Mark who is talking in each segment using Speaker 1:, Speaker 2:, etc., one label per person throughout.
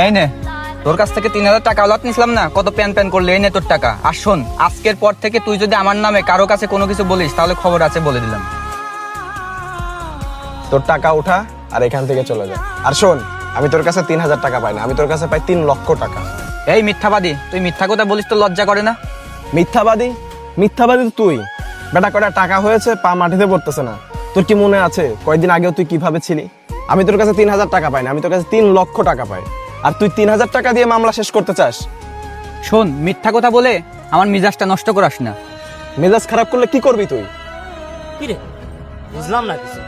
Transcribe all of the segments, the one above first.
Speaker 1: এই নে, তোর কাছ থেকে 3,000 টাকা আলাদ নিছিলাম না, কত প্যান প্যান করলে। এই নে তোর টাকা। আর শোন, আজকের পর থেকে তুই যদি আমার নামে কারো কাছে কোনো কিছু বলিস তাহলে খবর আছে বলে দিলাম।
Speaker 2: তোর টাকা উঠা আর এখান থেকে চলে যা। আর শোন, আমি তোর কাছে 3,000 টাকা পাই না, আমি তোর কাছে পাই 3 লক্ষ টাকা।
Speaker 1: এই মিথ্যাবাদী, তুই মিথ্যা কথা বলিস তো লজ্জা করে না?
Speaker 2: মিথ্যাবাদী? মিথ্যাবাদী তো তুই। বেটা কয়টা টাকা হয়েছে, পা মাটিতে পড়তেছে না। তোর কি মনে আছে কয়েকদিন আগেও তুই কিভাবে ছিলি? আমি তোর কাছে 3,000 টাকা পাই না, আমি তোর কাছে 3 লক্ষ টাকা পাই। আর তুই 3,000 টাকা দিয়ে মামলা শেষ করতে চাস?
Speaker 1: শোন, মিথ্যা কথা বলে আমার মিজাজটা নষ্ট করাস না।
Speaker 2: মেজাজ খারাপ করলে কি করবি তুই?
Speaker 3: কি রে, বুঝলাম না কিছু।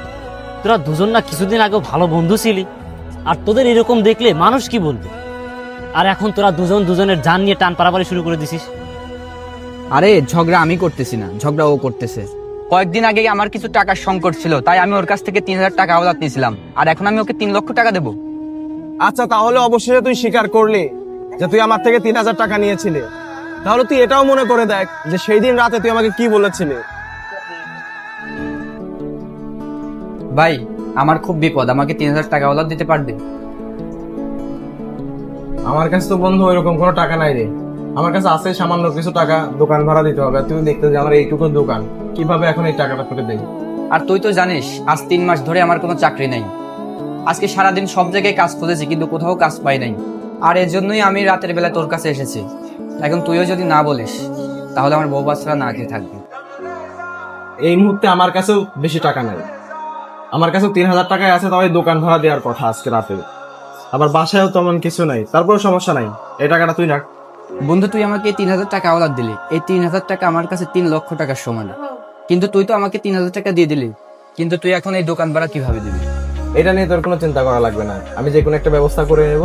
Speaker 3: তোরা দুজন না কিছুদিন আগেও ভালো বন্ধু ছিলি, আর তোদের এরকম দেখলে মানুষ কি বলবে? আর এখন তোরা দুজন দুজনের জান নিয়ে টান পারাপারি শুরু করে দিছিস।
Speaker 1: আরে ঝগড়া আমি করতেছি না, ঝগড়া ও করতেছে। কয়েকদিন আগে আমার কিছু টাকার সংকট ছিল, তাই আমি ওর কাছ থেকে 3,000 টাকা আওলাদ নিয়েছিলাম, আর এখন আমি ওকে 3 লক্ষ টাকা দেবো।
Speaker 2: আচ্ছা, তাহলে অবশ্যই তুই স্বীকার করলি যে তুই আমার থেকে 3,000 টাকা নিয়েছিলি। তাহলে তুই এটাও মনে করে দেখ যে সেই দিন রাতে তুই আমাকে কি বলেছিলি।
Speaker 1: ভাই, আমার খুব বিপদ, আমাকে 3,000 টাকা আওলাদ দিতে পারবে?
Speaker 2: আমার কাছে তো বন্ধু ওইরকম কোনো টাকা নাই রে। আমার কাছে আছে সামান্য কিছু টাকা, দোকান ভাড়া দিতে হবে। তুই দেখতে যে আমার এইটুকু দোকান, কিভাবে এখন এই টাকাটা করে দেই?
Speaker 1: আর তুই তো জানিস আজ 3 মাস ধরে আমার কোনো চাকরি নেই। আজকে সারাদিন সব জায়গায় কাজ খুঁজেছি, কিন্তু কোথাও কাজ পাই নাই। আর এর জন্যই আমি রাতের বেলা তোর কাছে এসেছি। এখন তুইও যদি না বলিস তাহলে আমার বউ বাচ্চারা না খেয়ে থাকবে।
Speaker 2: এই মুহূর্তে আমার কাছেও বেশি টাকা নাই। আমার কাছেও 3,000 টাকায় আছে, তবে দোকান ভাড়া দেওয়ার কথা আজকে রাতে। আবার বাসায়ও তেমন কিছু নাই, তারপরেও সমস্যা নাই, এই টাকাটা তুই রাখ।
Speaker 1: বন্ধু, তুই আমাকে 3,000 টাকা আওলাদ দিলি, এই 3,000 টাকা আমার কাছে 3 লক্ষ টাকার সমান। কিন্তু তুই তো আমাকে 3,000 টাকা দিয়ে দিলি, কিন্তু তুই এখন এই দোকান ভাড়া কিভাবে দিবি?
Speaker 2: এটা নিয়ে তোর কোনো চিন্তা করা লাগবে না, আমি যে কোনো একটা ব্যবস্থা করে নেব।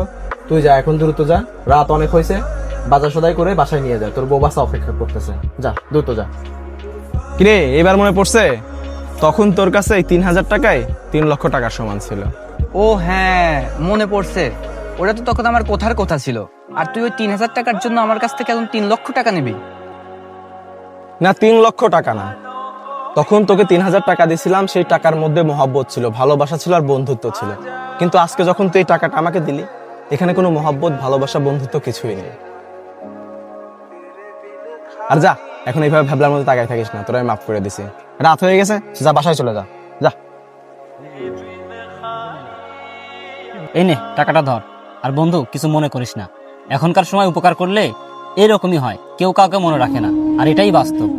Speaker 2: তুই যা, এখন দ্রুত যা, রাত অনেক হয়েছে। বাজার সদাই করে বাসায় নিয়ে যা, তোর বউ বাচ্চা অপেক্ষা করতেছে। যা, দ্রুত যা। কিরে, এবার মনে পড়ছে তখন তোর কাছে এই 3,000 টাকায় 3 লক্ষ টাকার সমান ছিল।
Speaker 1: ও হ্যাঁ, মনে পড়ছে। ওটা তো তখন আমার কথার কথা ছিল। আর তুই ওই 3,000 টাকার জন্য আমার কাছ থেকে এখন 3 লক্ষ টাকা নিবি?
Speaker 2: না, 3 লক্ষ টাকা না। তখন তোকে 3,000 টাকা দিয়েছিলাম, সেই টাকার মধ্যে মহব্বত ছিল, ভালোবাসা ছিল আর বন্ধুত্ব ছিল। কিন্তু আজকে যখন তুই এই টাকাটা আমাকে দিলি, এখানে কোনো মহব্বত, ভালোবাসা, বন্ধুত্ব কিছুই নেই। আর যা, এখন এইভাবে ভ্যাবলার মধ্যে তাকাই থাকিস না, তোরা আমি মাফ করে দিছি। রাত হয়ে গেছে, যা বাসায় চলে যা। যা।
Speaker 3: এই নে টাকাটা ধর। আর বন্ধু, কিছু মনে করিস না, এখনকার সময় উপকার করলে এরকমই হয়, কেউ কাউকে মনে রাখে না, আর এটাই বাস্তব।